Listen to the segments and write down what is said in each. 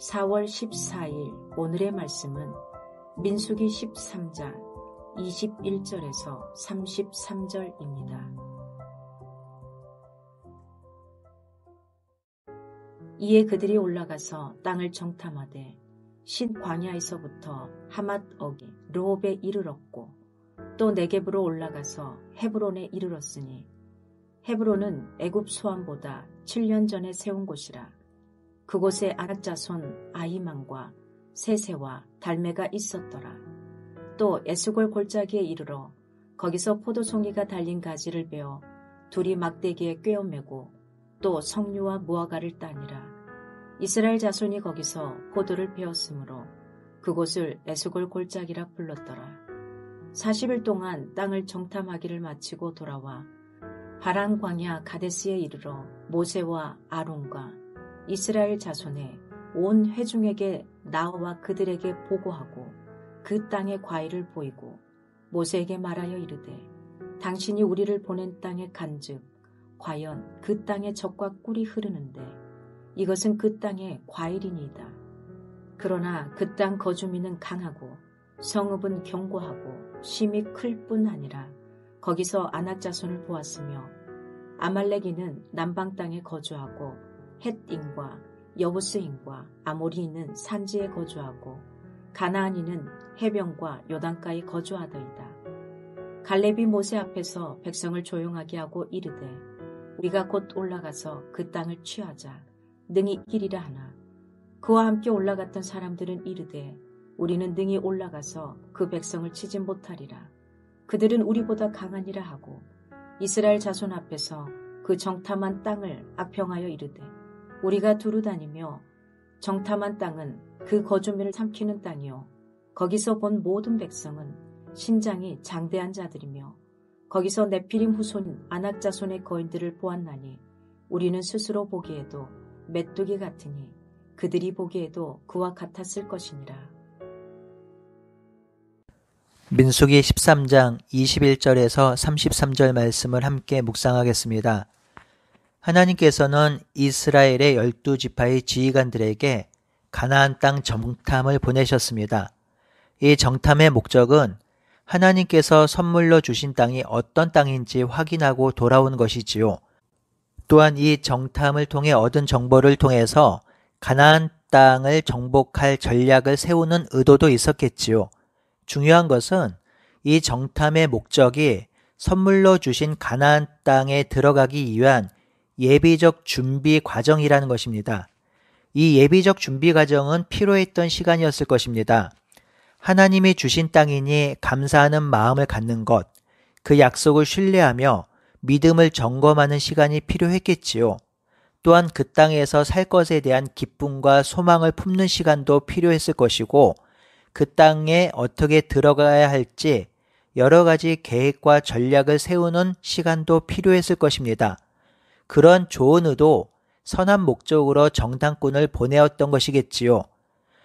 4월 14일 오늘의 말씀은 민수기 13장 21절에서 33절입니다. 이에 그들이 올라가서 땅을 정탐하되 신 광야에서부터 하맛어기 르홉에 이르렀고 또 네겝으로 올라가서 헤브론에 이르렀으니 헤브론은 애굽 소암보다 7년 전에 세운 곳이라. 그곳에 아낙 자손 아히만과 세세와 달메가 있었더라. 또 에스골 골짜기에 이르러 거기서 포도송이가 달린 가지를 베어 둘이 막대기에 꿰어매고 또 석류와 무화과를 따니라. 이스라엘 자손이 거기서 포도를 베었으므로 그곳을 에스골 골짜기라 불렀더라. 40일 동안 땅을 정탐하기를 마치고 돌아와 바란 광야 가데스에 이르러 모세와 아론과 이스라엘 자손의 온 회중에게 나와 그들에게 보고하고 그 땅의 과일을 보이고 모세에게 말하여 이르되 당신이 우리를 보낸 땅에 간즉 과연 그 땅에 젖과 꿀이 흐르는데 이것은 그 땅의 과일이니이다. 그러나 그 땅 거주민은 강하고 성읍은 견고하고 심이 클 뿐 아니라 거기서 아낙 자손을 보았으며 아말렉인은 남방 땅에 거주하고 헷인과 여부스인과 아모리인은 산지에 거주하고 가나안인은 해변과 요단가에 거주하더이다. 갈렙이 모세 앞에서 백성을 조용하게 하고 이르되 우리가 곧 올라가서 그 땅을 취하자 능히 이기리라 하나 그와 함께 올라갔던 사람들은 이르되 우리는 능히 올라가서 그 백성을 치지 못하리라. 그들은 우리보다 강하니라 하고 이스라엘 자손 앞에서 그 정탐한 땅을 악평하여 이르되 우리가 두루 다니며 정탐한 땅은 그 거주민을 삼키는 땅이요 거기서 본 모든 백성은 신장이 장대한 자들이며 거기서 네피림 후손 아낙 자손의 거인들을 보았나니 우리는 스스로 보기에도 메뚜기 같으니 그들이 보기에도 그와 같았을 것이니라. 민수기 13장 21절에서 33절 말씀을 함께 묵상하겠습니다. 하나님께서는 이스라엘의 12지파의 지휘관들에게 가나안 땅 정탐을 보내셨습니다. 이 정탐의 목적은 하나님께서 선물로 주신 땅이 어떤 땅인지 확인하고 돌아온 것이지요. 또한 이 정탐을 통해 얻은 정보를 통해서 가나안 땅을 정복할 전략을 세우는 의도도 있었겠지요. 중요한 것은 이 정탐의 목적이 선물로 주신 가나안 땅에 들어가기 위한 예비적 준비 과정이라는 것입니다. 이 예비적 준비 과정은 필요했던 시간이었을 것입니다. 하나님이 주신 땅이니 감사하는 마음을 갖는 것, 그 약속을 신뢰하며 믿음을 점검하는 시간이 필요했겠지요. 또한 그 땅에서 살 것에 대한 기쁨과 소망을 품는 시간도 필요했을 것이고 그 땅에 어떻게 들어가야 할지 여러 가지 계획과 전략을 세우는 시간도 필요했을 것입니다. 그런 좋은 의도, 선한 목적으로 정탐꾼을 보내었던 것이겠지요.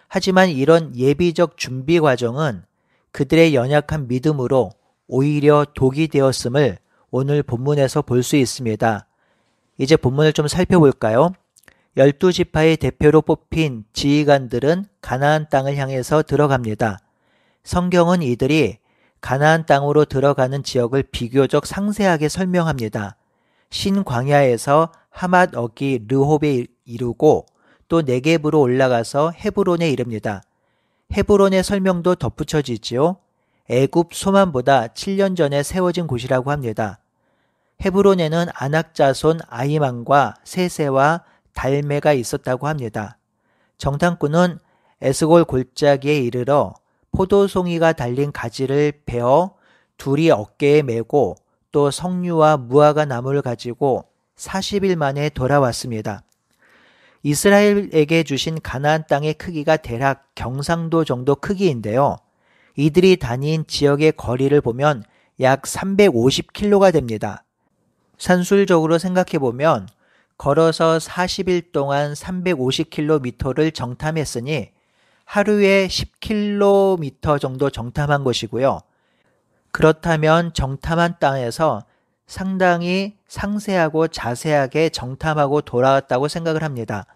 하지만 이런 예비적 준비 과정은 그들의 연약한 믿음으로 오히려 독이 되었음을 오늘 본문에서 볼 수 있습니다. 이제 본문을 좀 살펴볼까요? 12지파의 대표로 뽑힌 지휘관들은 가나안 땅을 향해서 들어갑니다. 성경은 이들이 가나안 땅으로 들어가는 지역을 비교적 상세하게 설명합니다. 신광야에서 하맛어기 르홉에 이르고 또 네겝으로 올라가서 헤브론에 이릅니다. 헤브론의 설명도 덧붙여지지요. 애굽 소만보다 7년 전에 세워진 곳이라고 합니다. 헤브론에는 아낙 자손 아히만과 세세와 달메가 있었다고 합니다. 정탐꾼은 에스골 골짜기에 이르러 포도송이가 달린 가지를 베어 둘이 어깨에 메고 또 석류와 무화과 나무를 가지고 40일 만에 돌아왔습니다. 이스라엘에게 주신 가나안 땅의 크기가 대략 경상도 정도 크기인데요. 이들이 다닌 지역의 거리를 보면 약 350km가 됩니다. 산술적으로 생각해보면 걸어서 40일 동안 350km를 정탐했으니 하루에 10km 정도 정탐한 것이고요. 그렇다면 정탐한 땅에서 상당히 상세하고 자세하게 정탐하고 돌아왔다고 생각을 합니다.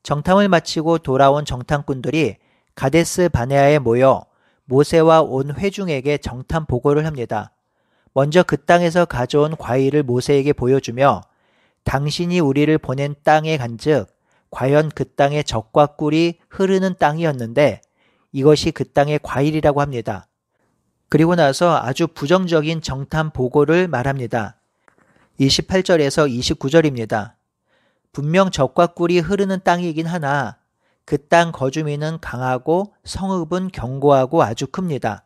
정탐을 마치고 돌아온 정탐꾼들이 가데스 바네아에 모여 모세와 온 회중에게 정탐 보고를 합니다. 먼저 그 땅에서 가져온 과일을 모세에게 보여주며 당신이 우리를 보낸 땅에 간즉 과연 그 땅에 젖과 꿀이 흐르는 땅이었는데 이것이 그 땅의 과일이라고 합니다. 그리고 나서 아주 부정적인 정탐 보고를 말합니다. 28절에서 29절입니다. 분명 젖과 꿀이 흐르는 땅이긴 하나 그 땅 거주민은 강하고 성읍은 견고하고 아주 큽니다.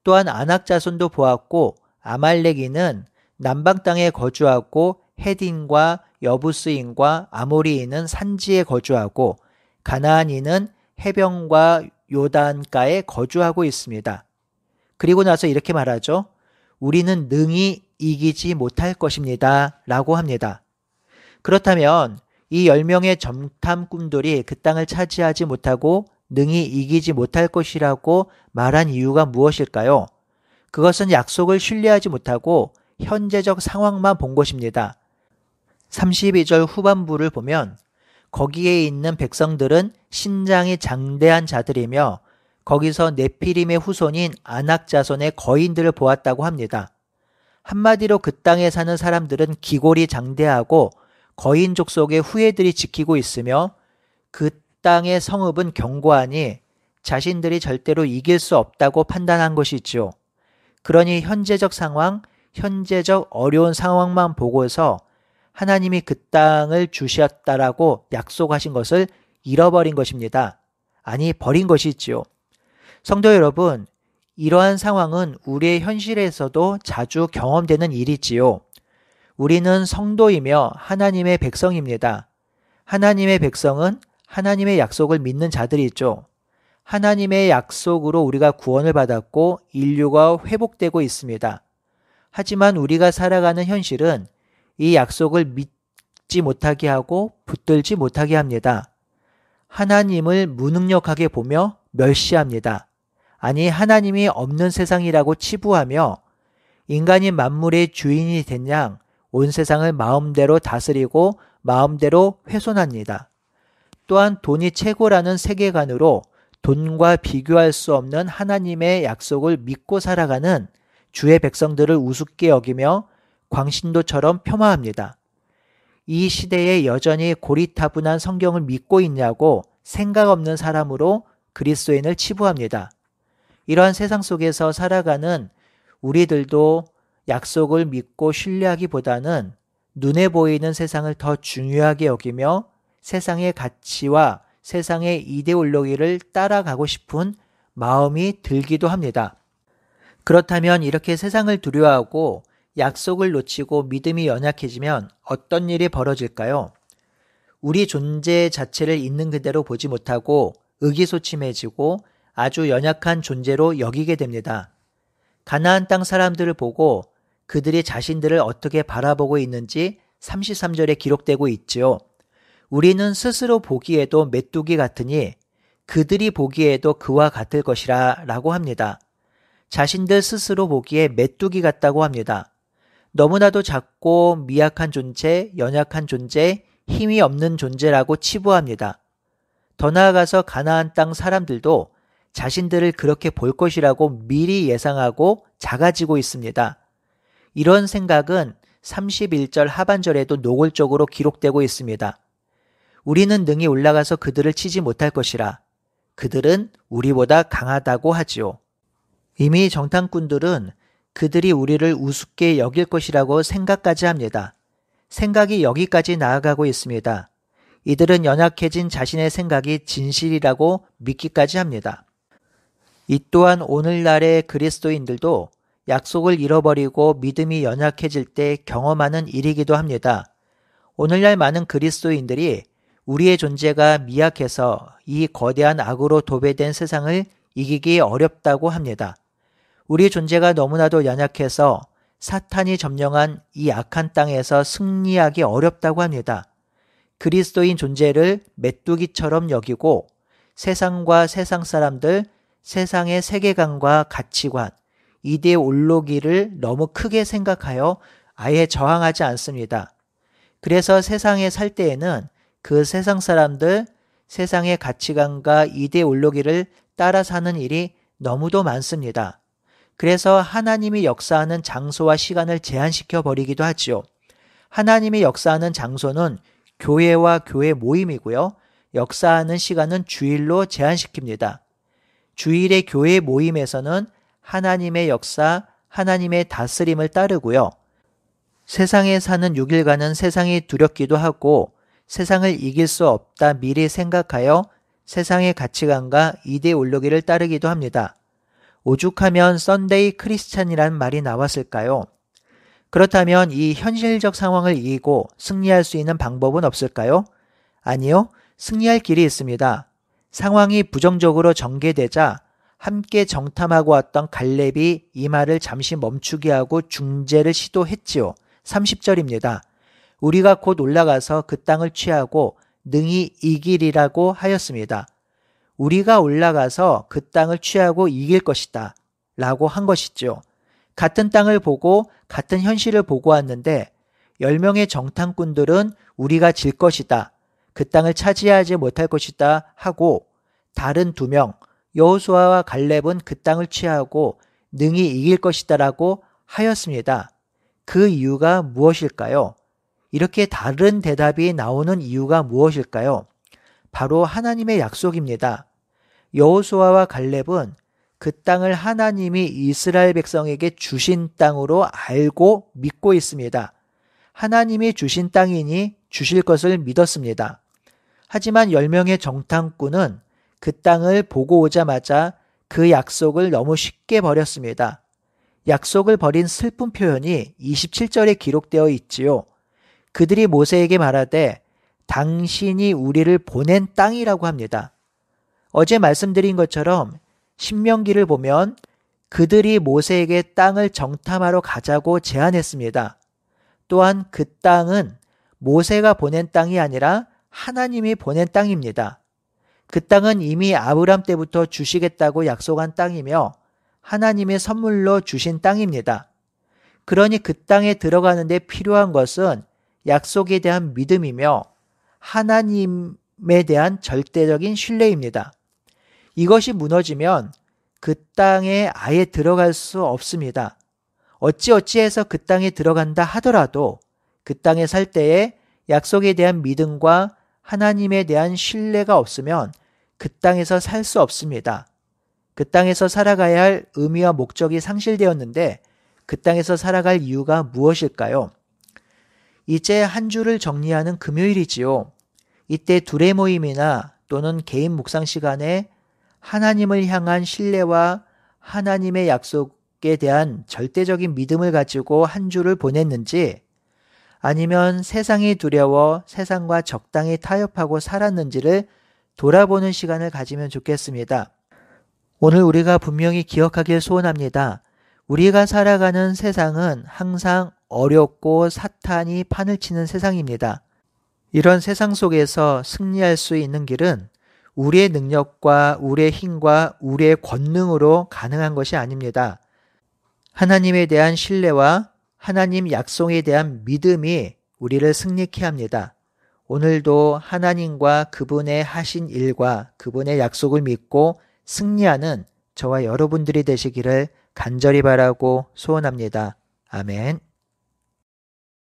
또한 아낙 자손도 보았고 아말렉인은 남방 땅에 거주하고 헤딘과 여부스인과 아모리인은 산지에 거주하고 가나안인은 해변과 요단가에 거주하고 있습니다. 그리고 나서 이렇게 말하죠. 우리는 능히 이기지 못할 것입니다. 라고 합니다. 그렇다면 이 10명의 정탐꾼들이 그 땅을 차지하지 못하고 능히 이기지 못할 것이라고 말한 이유가 무엇일까요? 그것은 약속을 신뢰하지 못하고 현재적 상황만 본 것입니다. 32절 후반부를 보면 거기에 있는 백성들은 신장이 장대한 자들이며 거기서 네피림의 후손인 아낙 자손의 거인들을 보았다고 합니다. 한마디로 그 땅에 사는 사람들은 기골이 장대하고 거인족 속의 후예들이 지키고 있으며 그 땅의 성읍은 견고하니 자신들이 절대로 이길 수 없다고 판단한 것이지요. 그러니 현재적 상황, 현재적 어려운 상황만 보고서 하나님이 그 땅을 주셨다라고 약속하신 것을 잃어버린 것입니다. 아니, 버린 것이지요. 성도 여러분, 이러한 상황은 우리의 현실에서도 자주 경험되는 일이지요. 우리는 성도이며 하나님의 백성입니다. 하나님의 백성은 하나님의 약속을 믿는 자들이죠. 하나님의 약속으로 우리가 구원을 받았고 인류가 회복되고 있습니다. 하지만 우리가 살아가는 현실은 이 약속을 믿지 못하게 하고 붙들지 못하게 합니다. 하나님을 무능력하게 보며 멸시합니다. 아니, 하나님이 없는 세상이라고 치부하며 인간이 만물의 주인이 된 양 온 세상을 마음대로 다스리고 마음대로 훼손합니다. 또한 돈이 최고라는 세계관으로 돈과 비교할 수 없는 하나님의 약속을 믿고 살아가는 주의 백성들을 우습게 여기며 광신도처럼 폄하합니다. 이 시대에 여전히 고리타분한 성경을 믿고 있냐고 생각 없는 사람으로 그리스도인을 치부합니다. 이러한 세상 속에서 살아가는 우리들도 약속을 믿고 신뢰하기보다는 눈에 보이는 세상을 더 중요하게 여기며 세상의 가치와 세상의 이데올로기를 따라가고 싶은 마음이 들기도 합니다. 그렇다면 이렇게 세상을 두려워하고 약속을 놓치고 믿음이 연약해지면 어떤 일이 벌어질까요? 우리 존재 자체를 있는 그대로 보지 못하고 의기소침해지고 아주 연약한 존재로 여기게 됩니다. 가나안 땅 사람들을 보고 그들이 자신들을 어떻게 바라보고 있는지 33절에 기록되고 있지요. 우리는 스스로 보기에도 메뚜기 같으니 그들이 보기에도 그와 같을 것이라 라고 합니다. 자신들 스스로 보기에 메뚜기 같다고 합니다. 너무나도 작고 미약한 존재, 연약한 존재, 힘이 없는 존재라고 치부합니다. 더 나아가서 가나안 땅 사람들도 자신들을 그렇게 볼 것이라고 미리 예상하고 작아지고 있습니다. 이런 생각은 31절 하반절에도 노골적으로 기록되고 있습니다. 우리는 능히 올라가서 그들을 치지 못할 것이라. 그들은 우리보다 강하다고 하지요. 이미 정탐꾼들은 그들이 우리를 우습게 여길 것이라고 생각까지 합니다. 생각이 여기까지 나아가고 있습니다. 이들은 연약해진 자신의 생각이 진실이라고 믿기까지 합니다. 이 또한 오늘날의 그리스도인들도 약속을 잃어버리고 믿음이 연약해질 때 경험하는 일이기도 합니다. 오늘날 많은 그리스도인들이 우리의 존재가 미약해서 이 거대한 악으로 도배된 세상을 이기기 어렵다고 합니다. 우리 존재가 너무나도 연약해서 사탄이 점령한 이 악한 땅에서 승리하기 어렵다고 합니다. 그리스도인 존재를 메뚜기처럼 여기고 세상과 세상 사람들, 세상의 세계관과 가치관, 이데올로기를 너무 크게 생각하여 아예 저항하지 않습니다. 그래서 세상에 살 때에는 그 세상 사람들, 세상의 가치관과 이데올로기를 따라 사는 일이 너무도 많습니다. 그래서 하나님이 역사하는 장소와 시간을 제한시켜 버리기도 하지요. 하나님이 역사하는 장소는 교회와 교회 모임이고요. 역사하는 시간은 주일로 제한시킵니다. 주일의 교회 모임에서는 하나님의 역사, 하나님의 다스림을 따르고요. 세상에 사는 6일간은 세상이 두렵기도 하고 세상을 이길 수 없다 미리 생각하여 세상의 가치관과 이데올로기를 따르기도 합니다. 오죽하면 썬데이 크리스찬이란 말이 나왔을까요? 그렇다면 이 현실적 상황을 이기고 승리할 수 있는 방법은 없을까요? 아니요, 승리할 길이 있습니다. 상황이 부정적으로 전개되자 함께 정탐하고 왔던 갈렙이 이 말을 잠시 멈추게 하고 중재를 시도했지요. 30절입니다. 우리가 곧 올라가서 그 땅을 취하고 능히 이기리라고 하였습니다. 우리가 올라가서 그 땅을 취하고 이길 것이다 라고 한 것이죠. 같은 땅을 보고 같은 현실을 보고 왔는데 10명의 정탐꾼들은 우리가 질 것이다, 그 땅을 차지하지 못할 것이다 하고 다른 2명 여호수아와 갈렙은 그 땅을 취하고 능히 이길 것이다 라고 하였습니다. 그 이유가 무엇일까요? 이렇게 다른 대답이 나오는 이유가 무엇일까요? 바로 하나님의 약속입니다. 여호수아와 갈렙은 그 땅을 하나님이 이스라엘 백성에게 주신 땅으로 알고 믿고 있습니다. 하나님이 주신 땅이니 주실 것을 믿었습니다. 하지만 10명의 정탐꾼은 그 땅을 보고 오자마자 그 약속을 너무 쉽게 버렸습니다. 약속을 버린 슬픈 표현이 27절에 기록되어 있지요. 그들이 모세에게 말하되 당신이 우리를 보낸 땅이라고 합니다. 어제 말씀드린 것처럼 신명기를 보면 그들이 모세에게 땅을 정탐하러 가자고 제안했습니다. 또한 그 땅은 모세가 보낸 땅이 아니라 하나님이 보낸 땅입니다. 그 땅은 이미 아브람 때부터 주시겠다고 약속한 땅이며 하나님의 선물로 주신 땅입니다. 그러니 그 땅에 들어가는 데 필요한 것은 약속에 대한 믿음이며 하나님에 대한 절대적인 신뢰입니다. 이것이 무너지면 그 땅에 아예 들어갈 수 없습니다. 어찌어찌해서 그 땅에 들어간다 하더라도 그 땅에 살 때에 약속에 대한 믿음과 하나님에 대한 신뢰가 없으면 그 땅에서 살 수 없습니다. 그 땅에서 살아가야 할 의미와 목적이 상실되었는데 그 땅에서 살아갈 이유가 무엇일까요? 이제 한 주를 정리하는 금요일이지요. 이때 둘의 모임이나 또는 개인 묵상 시간에 하나님을 향한 신뢰와 하나님의 약속에 대한 절대적인 믿음을 가지고 한 주를 보냈는지 아니면 세상이 두려워 세상과 적당히 타협하고 살았는지를 돌아보는 시간을 가지면 좋겠습니다. 오늘 우리가 분명히 기억하길 소원합니다. 우리가 살아가는 세상은 항상 어렵고 사탄이 판을 치는 세상입니다. 이런 세상 속에서 승리할 수 있는 길은 우리의 능력과 우리의 힘과 우리의 권능으로 가능한 것이 아닙니다. 하나님에 대한 신뢰와 하나님 약속에 대한 믿음이 우리를 승리케 합니다. 오늘도 하나님과 그분의 하신 일과 그분의 약속을 믿고 승리하는 저와 여러분들이 되시기를 간절히 바라고 소원합니다. 아멘.